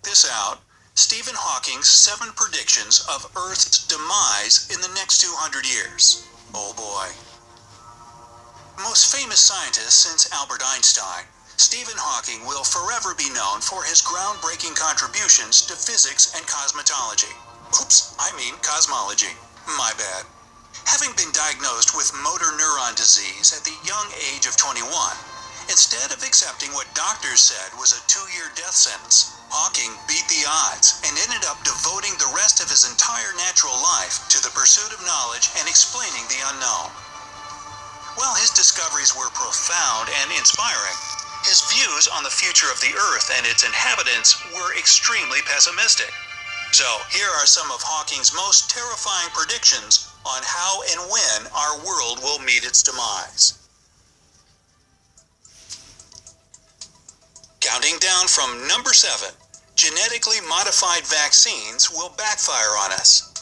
this out. Stephen Hawking's 7 predictions of Earth's demise in the next 200 years. Oh boy. Most famous scientist since Albert Einstein, Stephen Hawking will forever be known for his groundbreaking contributions to physics and cosmology. Cosmology. My bad. Having been diagnosed with motor neuron disease at the young age of 21, instead of accepting what doctors said was a 2-year death sentence, Hawking beat the odds and ended up devoting the rest of his entire natural life to the pursuit of knowledge and explaining the unknown. While his discoveries were profound and inspiring, his views on the future of the Earth and its inhabitants were extremely pessimistic. So, here are some of Hawking's most terrifying predictions on how and when our world will meet its demise. Counting down from number 7, genetically modified vaccines will backfire on us.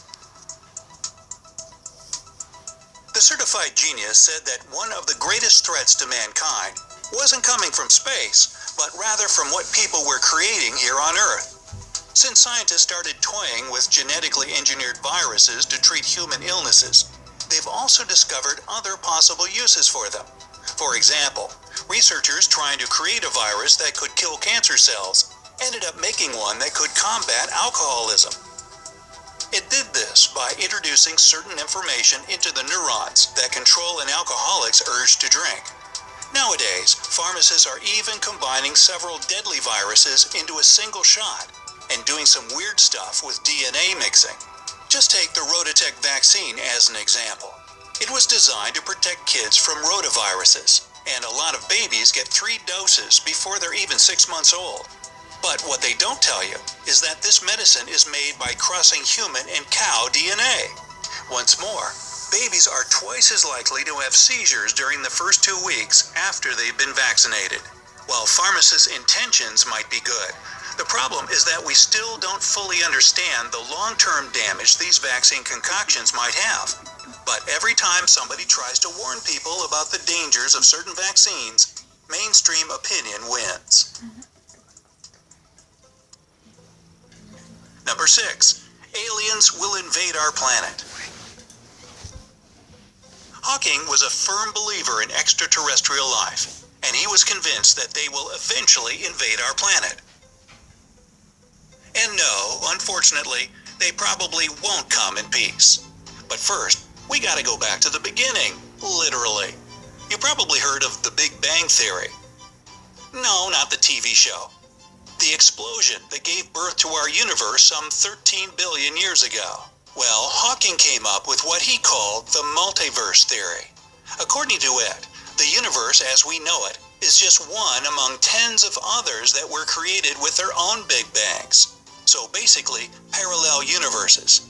The certified genius said that one of the greatest threats to mankind wasn't coming from space, but rather from what people were creating here on Earth. Since scientists started toying with genetically engineered viruses to treat human illnesses, they've also discovered other possible uses for them. For example, researchers trying to create a virus that could kill cancer cells ended up making one that could combat alcoholism. It did this by introducing certain information into the neurons that control an alcoholic's urge to drink. Nowadays, pharmacists are even combining several deadly viruses into a single shot and doing some weird stuff with DNA mixing. Just take the Rototec vaccine as an example. It was designed to protect kids from rotaviruses, and a lot of babies get 3 doses before they're even 6 months old. But what they don't tell you is that this medicine is made by crossing human and cow DNA. Once more, babies are twice as likely to have seizures during the first 2 weeks after they've been vaccinated. While pharmacists' intentions might be good, the problem is that we still don't fully understand the long-term damage these vaccine concoctions might have. But every time somebody tries to warn people about the dangers of certain vaccines, mainstream opinion wins. Number 6. Aliens will invade our planet. Hawking was a firm believer in extraterrestrial life, and he was convinced that they will eventually invade our planet. And no, unfortunately, they probably won't come in peace. But first, we gotta go back to the beginning, literally. You probably heard of the Big Bang Theory. No, not the TV show. The explosion that gave birth to our universe some 13 billion years ago. Well, Hawking came up with what he called the multiverse theory. According to it, the universe as we know it is just one among tens of others that were created with their own Big Bangs. So basically, parallel universes.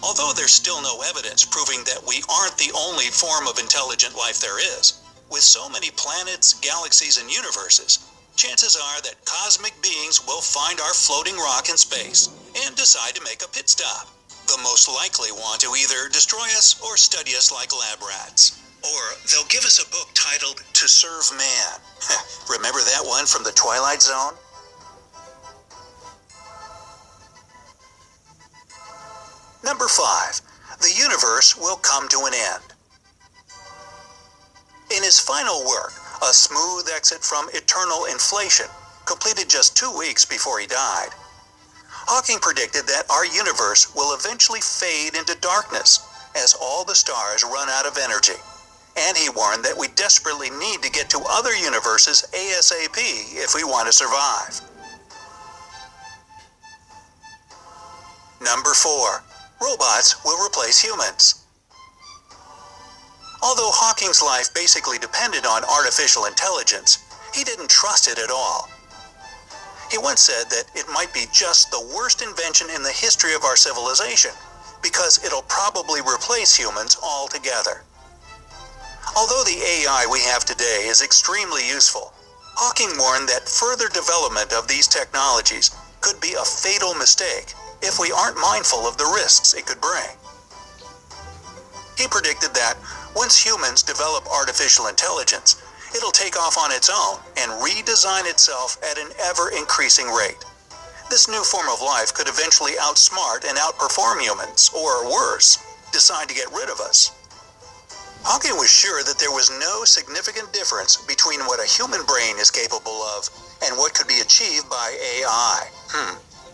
Although there's still no evidence proving that we aren't the only form of intelligent life there is, with so many planets, galaxies, and universes, chances are that cosmic beings will find our floating rock in space and decide to make a pit stop. They'll most likely want to either destroy us or study us like lab rats. Or they'll give us a book titled To Serve Man. Remember that one from the Twilight Zone? Number 5. The universe will come to an end. In his final work, A Smooth Exit from Eternal Inflation, completed just 2 weeks before he died, Hawking predicted that our universe will eventually fade into darkness as all the stars run out of energy. And he warned that we desperately need to get to other universes ASAP if we want to survive. Number 4. Robots will replace humans. Although Hawking's life basically depended on artificial intelligence, he didn't trust it at all. He once said that it might be just the worst invention in the history of our civilization, because it'll probably replace humans altogether. Although the AI we have today is extremely useful, Hawking warned that further development of these technologies could be a fatal mistake if we aren't mindful of the risks it could bring. He predicted that once humans develop artificial intelligence, it'll take off on its own and redesign itself at an ever-increasing rate. This new form of life could eventually outsmart and outperform humans, or worse, decide to get rid of us. Hawking was sure that there was no significant difference between what a human brain is capable of and what could be achieved by AI.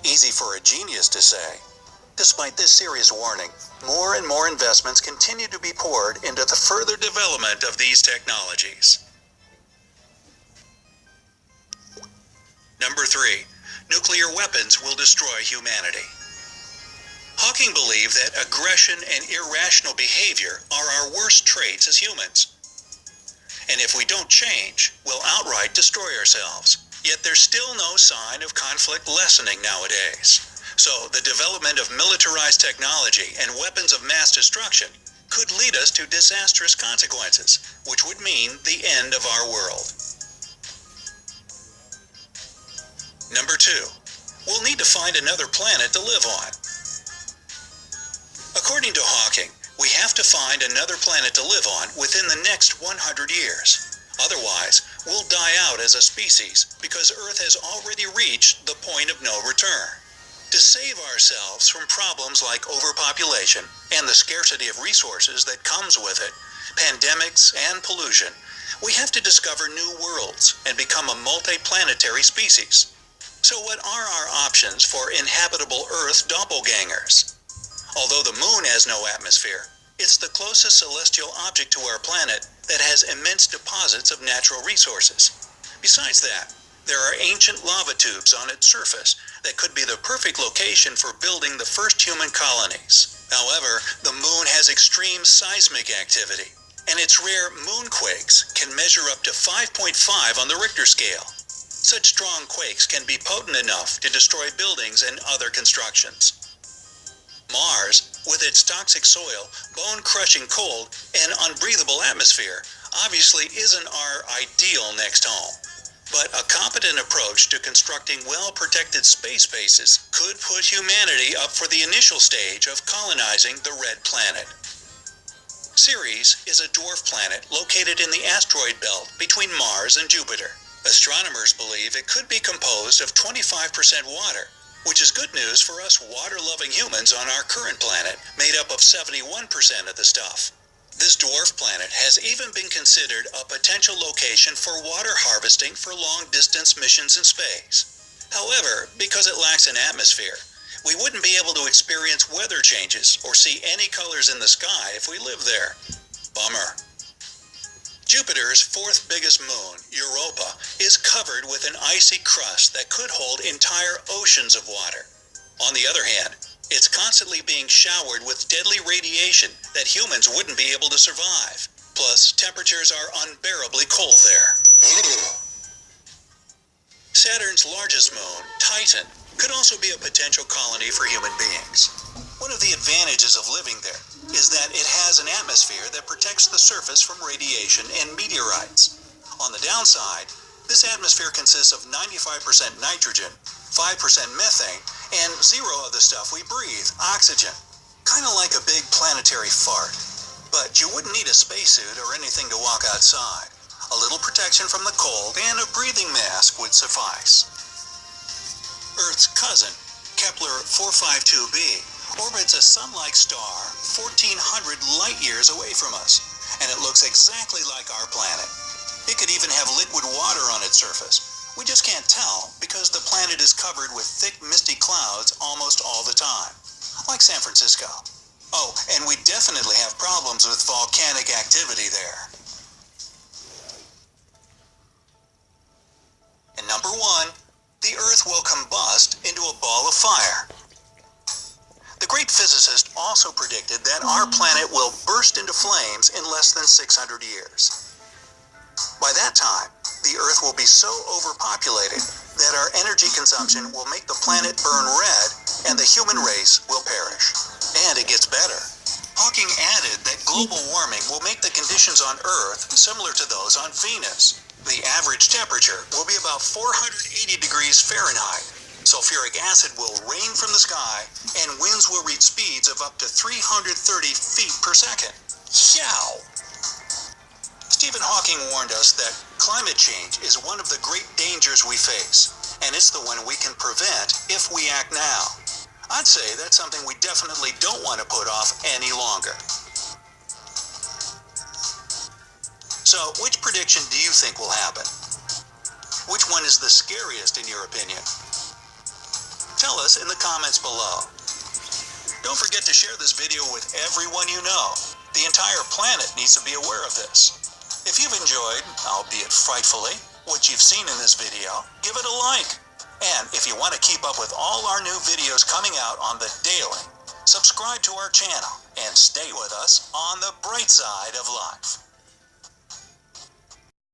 Easy for a genius to say. Despite this serious warning, more and more investments continue to be poured into the further development of these technologies. Number 3. Nuclear weapons will destroy humanity. Hawking believed that aggression and irrational behavior are our worst traits as humans. And if we don't change, we'll outright destroy ourselves. Yet there's still no sign of conflict lessening nowadays. So the development of militarized technology and weapons of mass destruction could lead us to disastrous consequences, which would mean the end of our world. Number 2. We'll need to find another planet to live on. According to Hawking, we have to find another planet to live on within the next 100 years. Otherwise, we'll die out as a species because Earth has already reached the point of no return. To save ourselves from problems like overpopulation and the scarcity of resources that comes with it, pandemics and pollution, we have to discover new worlds and become a multi-planetary species. So what are our options for inhabitable Earth doppelgangers? Although the moon has no atmosphere, it's the closest celestial object to our planet that has immense deposits of natural resources. Besides that, there are ancient lava tubes on its surface that could be the perfect location for building the first human colonies. However, the moon has extreme seismic activity, and its rare moonquakes can measure up to 5.5 on the Richter scale. Such strong quakes can be potent enough to destroy buildings and other constructions. Mars, with its toxic soil, bone-crushing cold, and unbreathable atmosphere, obviously isn't our ideal next home. But a competent approach to constructing well-protected space bases could put humanity up for the initial stage of colonizing the Red Planet. Ceres is a dwarf planet located in the asteroid belt between Mars and Jupiter. Astronomers believe it could be composed of 25% water, which is good news for us water-loving humans on our current planet, made up of 71% of the stuff. This dwarf planet has even been considered a potential location for water harvesting for long-distance missions in space. However, because it lacks an atmosphere, we wouldn't be able to experience weather changes or see any colors in the sky if we live there. Bummer. Jupiter's fourth biggest moon, Europa, is covered with an icy crust that could hold entire oceans of water. On the other hand, it's constantly being showered with deadly radiation that humans wouldn't be able to survive. Plus, temperatures are unbearably cold there. Saturn's largest moon, Titan, could also be a potential colony for human beings. One of the advantages of living there is that it has an atmosphere that protects the surface from radiation and meteorites. On the downside, this atmosphere consists of 95% nitrogen, 5% methane, and 0 of the stuff we breathe, oxygen. Kind of like a big planetary fart. But you wouldn't need a spacesuit or anything to walk outside. A little protection from the cold and a breathing mask would suffice. Earth's cousin, Kepler 452b, orbits a sun-like star 1,400 light-years away from us, and it looks exactly like our planet. It could even have liquid water on its surface. We just can't tell because the planet is covered with thick, misty clouds almost all the time, like San Francisco. Oh, and we definitely have problems with volcanic activity there. And number 1, the Earth will combust into a ball of fire. The great physicist also predicted that our planet will burst into flames in less than 600 years. By that time, the Earth will be so overpopulated that our energy consumption will make the planet burn red and the human race will perish. And it gets better. Hawking added that global warming will make the conditions on Earth similar to those on Venus. The average temperature will be about 480 degrees Fahrenheit. Sulfuric acid will rain from the sky, and winds will reach speeds of up to 330 feet per second. Yow! Stephen Hawking warned us that climate change is one of the great dangers we face, and it's the one we can prevent if we act now. I'd say that's something we definitely don't want to put off any longer. So, which prediction do you think will happen? Which one is the scariest in your opinion? Tell us in the comments below. Don't forget to share this video with everyone you know. The entire planet needs to be aware of this. If you've enjoyed, albeit frightfully, what you've seen in this video, give it a like. And if you want to keep up with all our new videos coming out on the daily, subscribe to our channel and stay with us on the bright side of life.